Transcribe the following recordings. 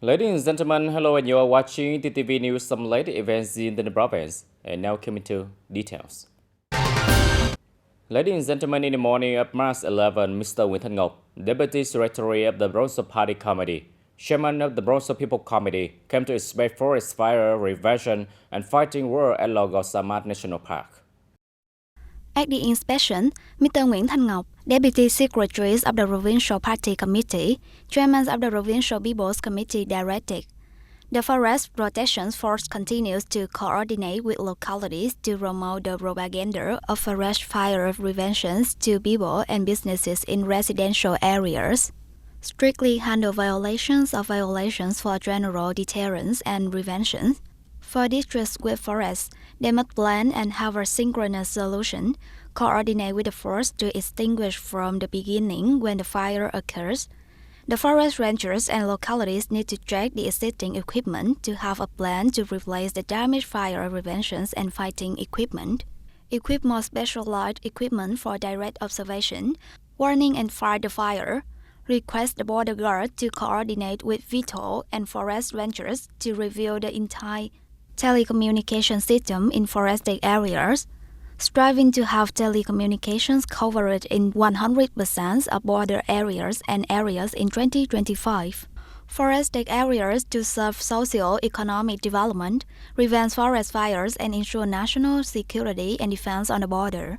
Ladies and gentlemen, hello, and you are watching TTV News, some latest events in the province. And now coming to details. Ladies and gentlemen, in the morning of March 11, Mr. Nguyễn Thanh Ngọc, Deputy Secretary of the Bronzo Party Committee, Chairman of the Bronzo People Committee, came to inspect forest fire prevention and fighting war at Lagos Samat National Park. At the inspection, Mr. Nguyễn Thanh Ngọc, Deputy Secretaries of the Provincial Party Committee, Chairman of the Provincial People's Committee directed. The Forest Protection Force continues to coordinate with localities to promote the propaganda of forest fire prevention to people and businesses in residential areas. Strictly handle violations for general deterrence and prevention. For districts with forests, they must plan and have a synchronous solution, coordinate with the force to extinguish from the beginning when the fire occurs. The forest rangers and localities need to check the existing equipment to have a plan to replace the damaged fire prevention and fighting equipment. Equip more specialized equipment for direct observation, warning and fight the fire. Request the border guard to coordinate with VTOL and forest rangers to review the entire telecommunication system in forested areas, striving to have telecommunications covered in 100% of border areas and areas in 2025. Forested areas to serve socio-economic development, prevent forest fires and ensure national security and defense on the border.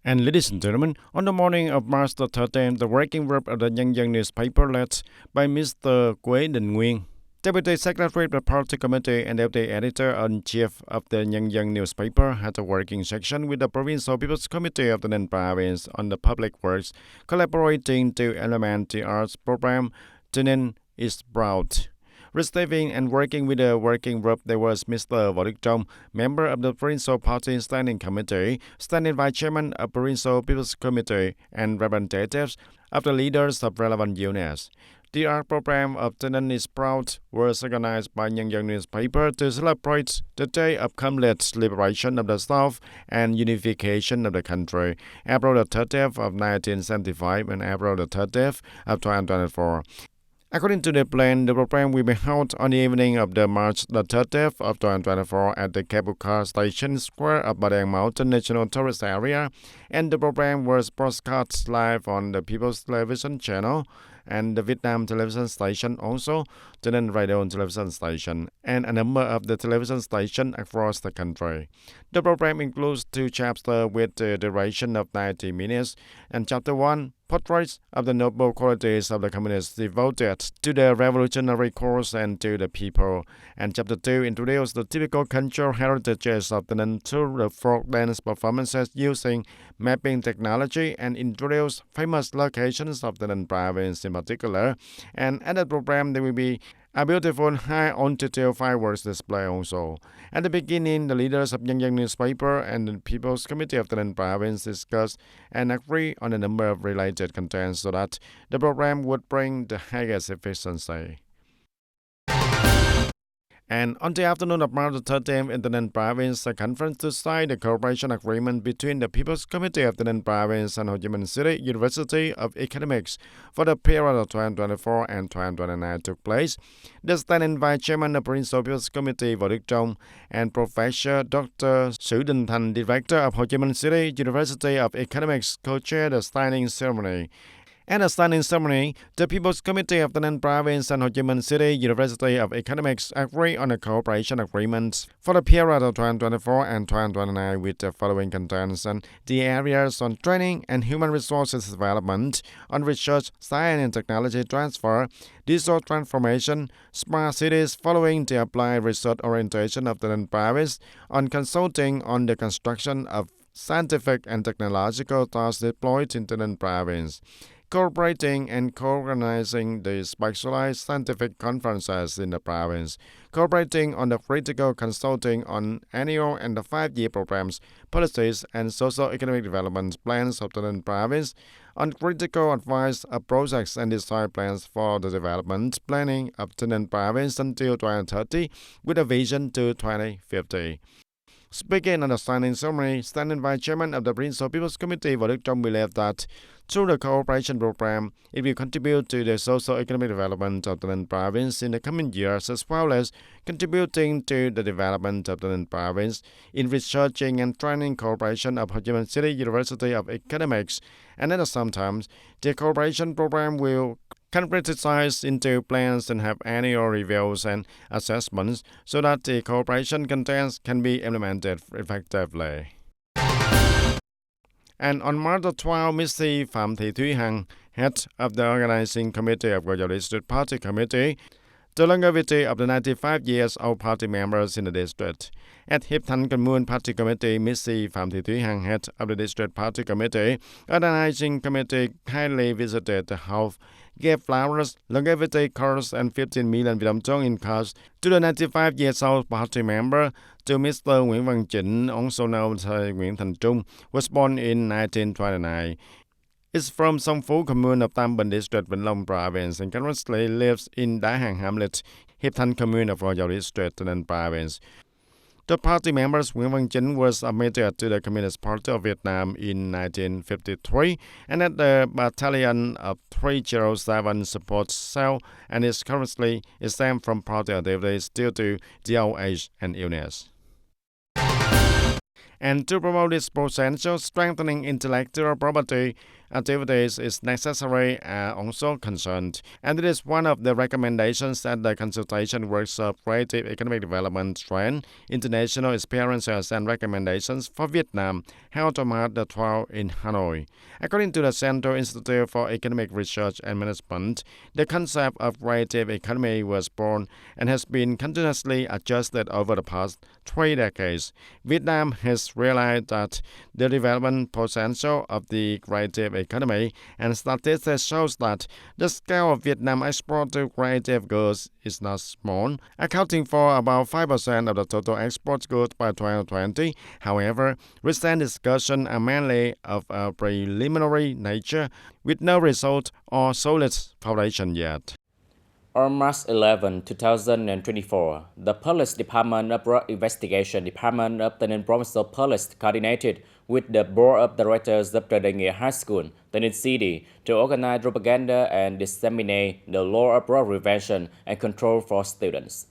And ladies and gentlemen, on the morning of March the 13th, the working group of the TayNinhTV newspaper led by Mr. Quế Đình Nguyên, Deputy Secretary of the Party Committee and Deputy Editor-in-Chief of the TayNinhTV newspaper had a working session with the Provincial People's Committee of the Ninh Province on the public works, collaborating to implement the arts program TayNinhTV is proud. Receiving and working with the working group, there was Mr. Võ Đức Trong, member of the Provincial Party Standing Committee, standing vice chairman of Provincial People's Committee, and representatives of the leaders of relevant units. The art program of TayNinhTV is proud was organized by TayNinhTV newspaper to celebrate the day of complete liberation of the South and unification of the country, April the 30th of 1975 and April the 30th of 2024. According to the plan, the program will be held on the evening of the March the 30th of 2024 at the Cable Car Station Square of Badang Mountain National Tourist Area, and the program was broadcast live on the People's Television Channel and the Vietnam Television Station, also TayNinhTV Radio and Television Station, and a number of the television stations across the country. The program includes two chapters with a duration of 90 minutes, and Chapter 1, Portraits of the Noble Qualities of the Communists devoted to the revolutionary cause and to the people, and Chapter 2 introduces the typical cultural heritages of TayNinhTV through the folk dance performances using mapping technology and introduce famous locations of the Ninh Province in particular. And at the program, there will be a beautiful high-altitude fireworks display also. At the beginning, the leaders of TayNinhTV newspaper and the People's Committee of the Ninh Province discussed and agreed on a number of related contents so that the program would bring the highest efficiency. And on the afternoon of March 13th in the Ninh Province, a conference to sign the cooperation agreement between the People's Committee of the Ninh Province and Ho Chi Minh City University of Economics for the period of 2024 and 2029 took place. The standing vice chairman of the Provincial People's Committee, Võ Đức Trong, and Professor Dr. Sử Đình Thành, director of Ho Chi Minh City University of Economics, co-chaired the signing ceremony. At the signing ceremony, the People's Committee of the Ninh Province and Ho Chi Minh City University of Economics agreed on a cooperation agreement for the period of 2024 and 2029 with the following contents: and the areas on training and human resources development, on research, science and technology transfer, digital transformation, smart cities following the applied research orientation of the Ninh Province, on consulting on the construction of scientific and technological tasks deployed in the Ninh Province, cooperating and co-organizing the specialized scientific conferences in the province, cooperating on the critical consulting on annual and the 5-year programs, policies, and socio-economic development plans of the Ninh Province, on critical advice of projects and design plans for the development planning of the Ninh Province until 2030 with a vision to 2050. Speaking at the signing ceremony, standing vice chairman of the Provincial People's Committee, Võ Đức Trong, believed that through the cooperation program, it will contribute to the socio-economic development of the province in the coming years, as well as contributing to the development of the province in researching and training cooperation of Ho Chi Minh City University of Academics. And at the same time, the cooperation program will concretize into plans and have annual reviews and assessments so that the cooperation contents can be implemented effectively. And on March 12, Mrs. Phạm Thị Thúy Hằng, head of the organizing committee of Go Dầu District Party Committee, the longevity of the 95 years old party members in the district. At Hiệp Thanh Commune Party Committee, Mrs. Phạm Thị Thúy Hằng, head of the district party committee, organizing committee kindly visited the house, gave flowers, longevity cards, and 15 million Việt Nam in cash to the 95 years old party member, to Mr. Nguyễn Văn Chỉnh, also known as Nguyễn Thành Trung, was born in 1929. Is from Song Phú Commune of Tam Bình District, Vĩnh Long Province, and currently lives in Đá Hàng Hamlet, Hiệp Thanh Commune of Go Dầu District, and Province. The party members Nguyễn Văn Chỉnh was admitted to the Communist Party of Vietnam in 1953 and at the Battalion of 307 Support Cell, and is currently exempt from party activities due to the old age and illness. And to promote this potential, strengthening intellectual property activities is necessary and also concerned. And it is one of the recommendations at the consultation workshop Creative Economic Development Trend, International Experiences and Recommendations for Vietnam, held on March 12 in Hanoi. According to the Central Institute for Economic Research and Management, the concept of creative economy was born and has been continuously adjusted over the past 3 decades. Vietnam has realized that the development potential of the creative economy, and statistics shows that the scale of Vietnam export to creative goods is not small, accounting for about 5% of the total export goods by 2020. However, recent discussions are mainly of a preliminary nature, with no result or solid foundation yet. On March 11, 2024, the Police Department of Drug Investigation Department of TayNinhTV Provincial Police coordinated with the Board of Directors of TayNinhTV High School, TayNinhTV City, to organize propaganda and disseminate the law of drug prevention and control for students.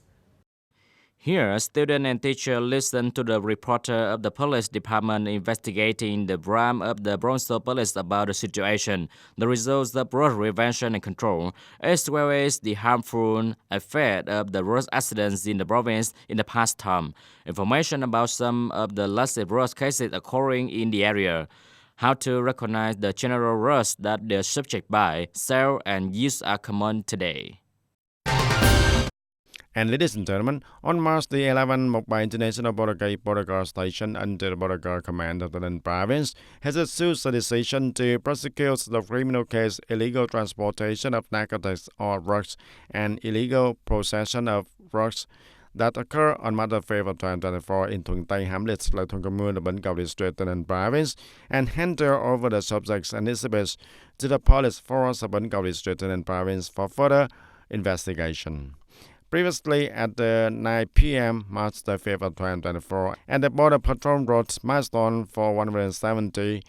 Here, students and teachers listen to the reporter of the police department investigating the branch of the Provincial Police about the situation, the results of road prevention and control, as well as the harmful effect of the road accidents in the province in the past time, information about some of the last road cases occurring in the area, how to recognize the general roads that the subject buy, sell, and use are common today. And ladies and gentlemen, on March the 11th, Mộc International Border Guard Station under the Border Guard Command of the Ninh Province has issued a decision to prosecute the criminal case illegal transportation of narcotics or drugs and illegal possession of drugs that occur on March 5th, 2024 in Thuận Tây Hamlets, Lai Thuận Commune of Bến Cầu District in Province, and hand over the subjects and exhibits to the police force of Bến Cầu District in Province for further investigation. Previously, at 9 p.m. March 5th of 2024, at the Border Patrol Road milestone for 170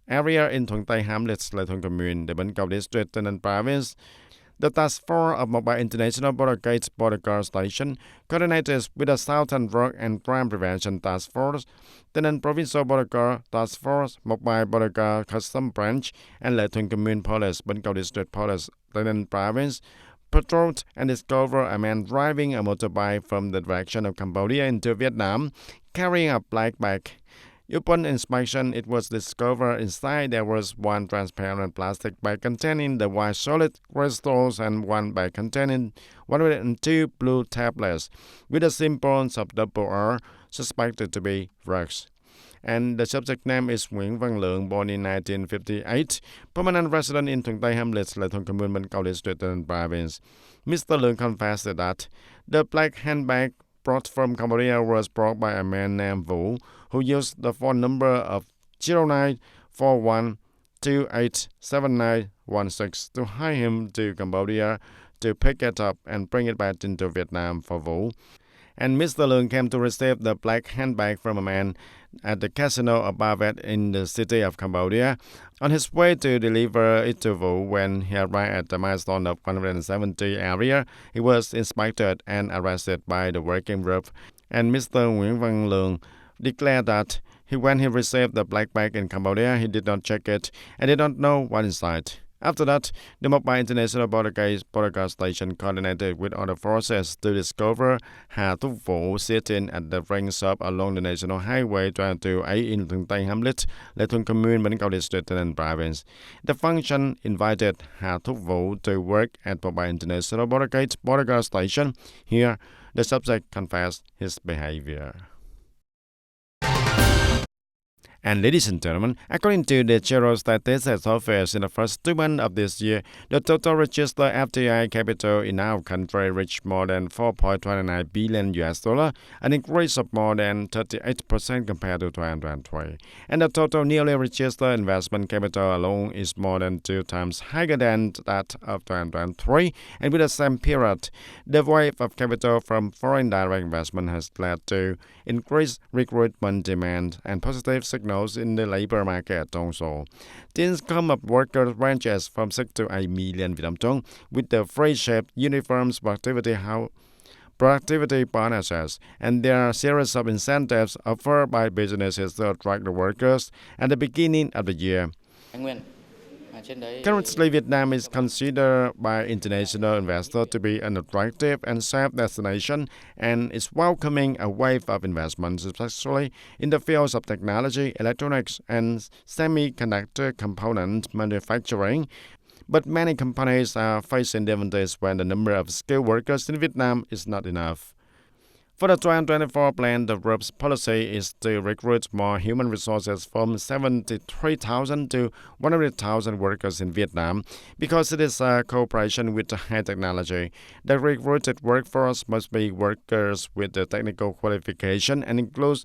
area in Thuận Tây Hamlets, Lai Thuận Commune, the Bến Cầu District in Province, the Task Force of Mobile International Border Gates Border Guard Station, coordinated with the Southern Drug and Crime Prevention Task Force, the Provincial Border Guard Task Force, Mobile Border Guard Custom Branch, and Lai Thuận Commune Police, Bến Cầu District Police, the Province, patrolled and discovered a man driving a motorbike from the direction of Cambodia into Vietnam, carrying a black bag. Upon inspection, it was discovered inside there was one transparent plastic bag containing the white solid crystals and one bag containing 102 blue tablets with the symbols of R, suspected to be drugs. And the subject name is Nguyễn Văn Lượng, born in 1958, permanent resident in Thuận Tây Hamlets, Lai Thuận Commune, Bến Cầu District and Province. Mr. Lượng confessed that the black handbag brought from Cambodia was brought by a man named Vũ, who used the phone number of 0941287916 to hire him to Cambodia to pick it up and bring it back into Vietnam for Vũ. and Mr. Leung came to receive the black handbag from a man at the casino of Bavet in the city of Cambodia. On his way to deliver it to Vu, when he arrived at the milestone of 170 area, he was inspected and arrested by the working group. And Mr. Nguyễn Văn Leung declared that when he received the black bag in Cambodia, he did not check it and did not know what inside. After that, the Mobile International Broadcast Station coordinated with other forces to discover Hà Thúc Vũ sitting at the ring shop along the National Highway 228 in Thuận Tây Hamlet, Lê Thuận Commune, Bến Cầu District and Province. The function invited Hà Thúc Vũ to work at Mobile International Broadcast Station. Here, the subject confessed his behavior. And ladies and gentlemen, according to the General Statistics Office, in the first 2 months of this year, the total registered FDI capital in our country reached more than $4.29 billion, an increase of more than 38% compared to 2023. And the total newly registered investment capital alone is more than 2 times higher than that of 2023. And with the same period, the wave of capital from foreign direct investment has led to increased recruitment demand and positive signals in the labor market also. The income of workers ranges from 6 to 8 million Vietnam dong, with the free-shaped uniforms productivity bonuses, and there are a series of incentives offered by businesses to attract the workers at the beginning of the year. Currently, Vietnam is considered by international investors to be an attractive and safe destination and is welcoming a wave of investments, especially in the fields of technology, electronics, and semiconductor component manufacturing. But many companies are facing difficulties when the number of skilled workers in Vietnam is not enough. For the 2024 plan, the group's policy is to recruit more human resources from 73,000 to 100,000 workers in Vietnam. Because it is a cooperation with high technology, the recruited workforce must be workers with the technical qualification and includes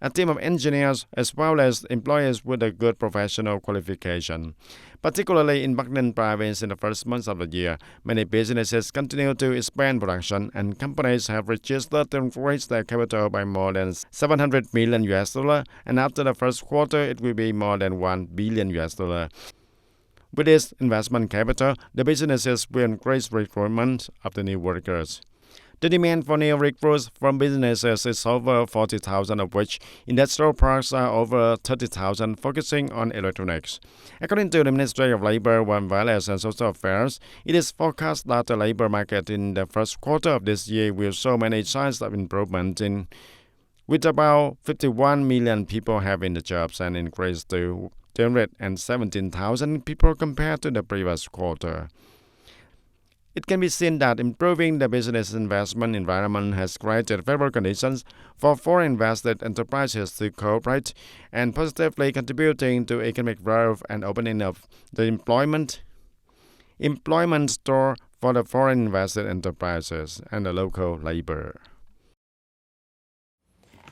a team of engineers as well as employees with a good professional qualification. Particularly in Bắc Ninh province in the first months of the year, many businesses continue to expand production and companies have registered to increase their capital by more than $700 million, and after the first quarter it will be more than $1 billion. With this investment capital, the businesses will increase recruitment of the new workers. The demand for new recruits from businesses is over 40,000, of which industrial parks are over 30,000, focusing on electronics. According to the Ministry of Labor, Violence and Social Affairs, it is forecast that the labor market in the first quarter of this year will show many signs of improvement, with about 51 million people having the jobs, and increase to 217,000 people compared to the previous quarter. It can be seen that improving the business investment environment has created favorable conditions for foreign invested enterprises to cooperate and positively contributing to economic growth and opening of the employment store for the foreign invested enterprises and the local labor.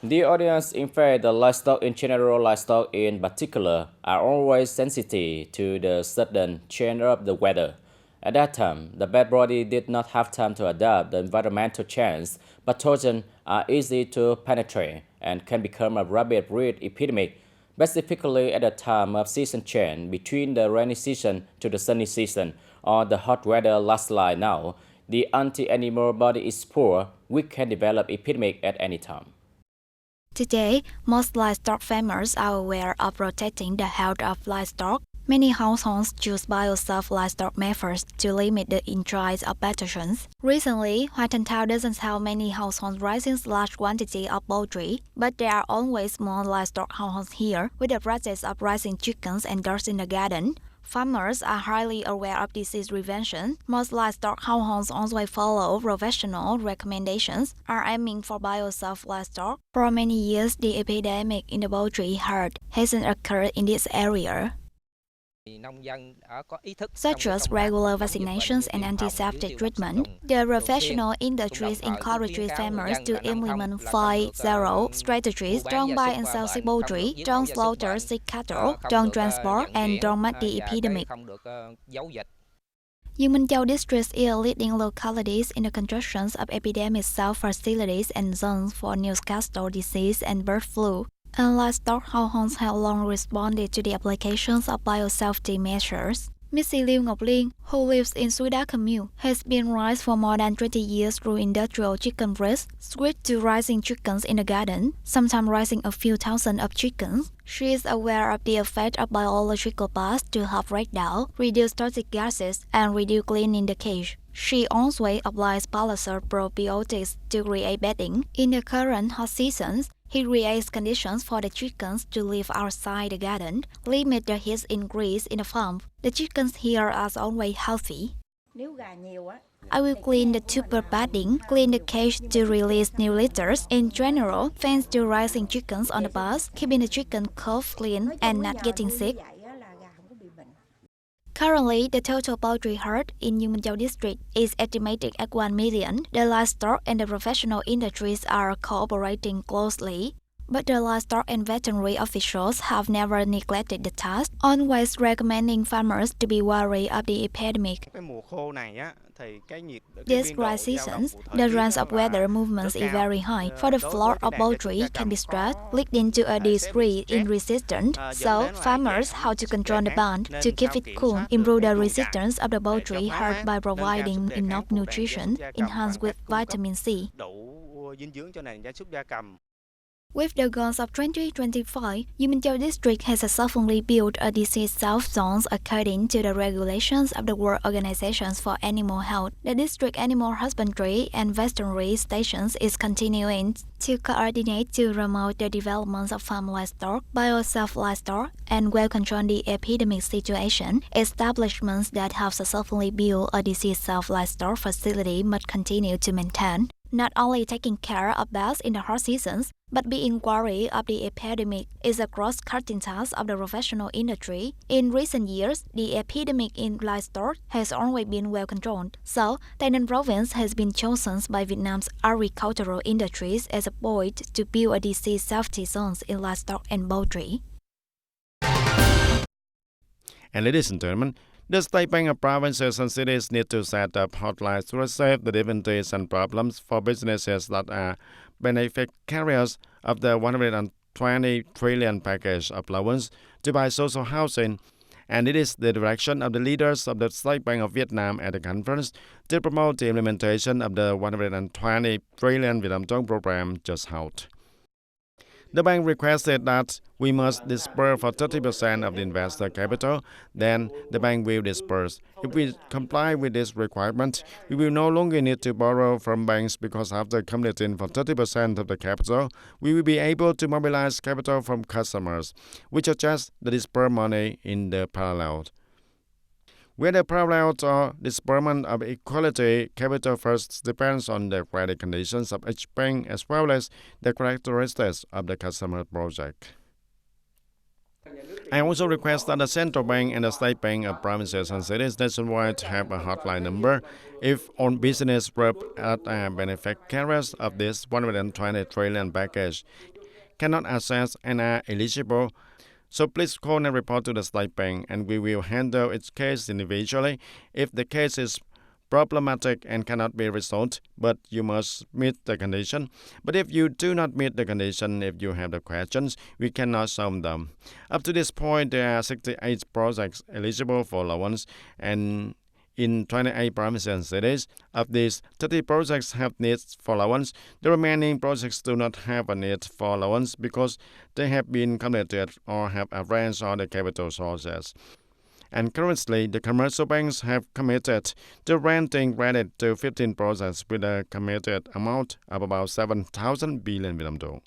The audience, in fact, the livestock in general, livestock in particular, are always sensitive to the sudden change of the weather. At that time, the bad body did not have time to adapt the environmental change. Pathogens are easy to penetrate and can become a rapid breed epidemic, specifically at the time of season change between the rainy season to the sunny season or the hot weather last like now. The anti-animal body is poor, which can develop epidemic at any time. Today, most livestock farmers are aware of protecting the health of livestock. Many households choose biosafe livestock methods to limit the entry of pathogens. Recently, Hoa Thanh Thao doesn't have many households raising large quantity of poultry, but there are always small livestock households here with the practice of raising chickens and ducks in the garden. Farmers are highly aware of disease prevention. Most livestock households also follow professional recommendations, are aiming for biosafe livestock. For many years, the epidemic in the poultry herd hasn't occurred in this area, such as regular vaccinations and antiseptic treatment. The professional industries encourage farmers to implement 5-0 strategies: don't buy and sell sick poultry, don't slaughter sick cattle, don't transport, and don't make the epidemic. Yumanjao district is leading localities in the construction of epidemic cell facilities and zones for Newcastle disease and bird flu. And livestock households have long responded to the applications of biosafety measures. Missy Liu Ngọc Liên, who lives in Suida commune, has been raised for more than 20 years through industrial chicken breast, switched to raising chickens in the garden, sometimes raising a few thousand of chickens. She is aware of the effect of biological baths to help break down, reduce toxic gases, and reduce cleaning the cage. She also applies Palliser probiotics to create bedding. In the current hot seasons, he creates conditions for the chickens to live outside the garden, limit the heat increase in the farm. The chickens here are always healthy. I will clean the tuber bedding, clean the cage to release new litters. In general, fence to raising chickens on the bus, keeping the chicken cough clean and not getting sick. Currently, the total poultry herd in Yumanjao district is estimated at 1 million. The livestock and the professional industries are cooperating closely, but the livestock and veterinary officials have never neglected the task, always recommending farmers to be wary of the epidemic. This dry season, the range of weather movements is very high, for the flock of poultry can be stressed, leading to a decrease in resistance. So, farmers have to control the barn to keep it cool, improve the resistance of the poultry herd by providing enough nutrition, enhanced with vitamin C. With the goals of 2025, Yumanjao district has successfully built a disease-safe zone according to the regulations of the World Organization for Animal Health. The district animal husbandry and veterinary stations is continuing to coordinate to promote the development of farm livestock, biosafe livestock, and well control the epidemic situation. Establishments that have successfully built a disease-safe livestock facility must continue to maintain not only taking care of birds in the hot seasons, but being wary of the epidemic is a cross-cutting task of the professional industry. In recent years, the epidemic in livestock has always been well controlled. So, TayNinhTV province has been chosen by Vietnam's agricultural industries as a point to build a disease safety zones in livestock and poultry. And ladies and gentlemen, the State Bank of provinces and cities need to set up hotlines to resolve the difficulties and problems for businesses that are beneficiaries of the 120 trillion package of loans to buy social housing. And it is the direction of the leaders of the State Bank of Vietnam at the conference to promote the implementation of the 120 trillion Vietnam Dong program just held. The bank requested that we must disperse for 30% of the investor capital, then the bank will disperse. If we comply with this requirement, we will no longer need to borrow from banks because after completing for 30% of the capital, we will be able to mobilize capital from customers, which adjust the dispersed money in the parallel. Whether parallel or disbursement of equality capital first depends on the credit conditions of each bank as well as the characteristics of the customer project. I also request that the Central Bank and the State Bank of provinces and cities nationwide have a hotline number if on business group at beneficiaries of this 120 trillion package cannot access and are eligible. So please call and report to the State Bank and we will handle its case individually if the case is problematic and cannot be resolved, but you must meet the condition. But if you do not meet the condition, if you have the questions, we cannot solve them. Up to this point, there are 68 projects eligible for loans and in 28 provinces and cities. Of these, 30 projects have needs for loans. The remaining projects do not have a need for loans because they have been completed or have arranged all the capital sources. And currently, the commercial banks have committed to granting credit to 15 projects with a committed amount of about 7,000 billion Vietnam dong.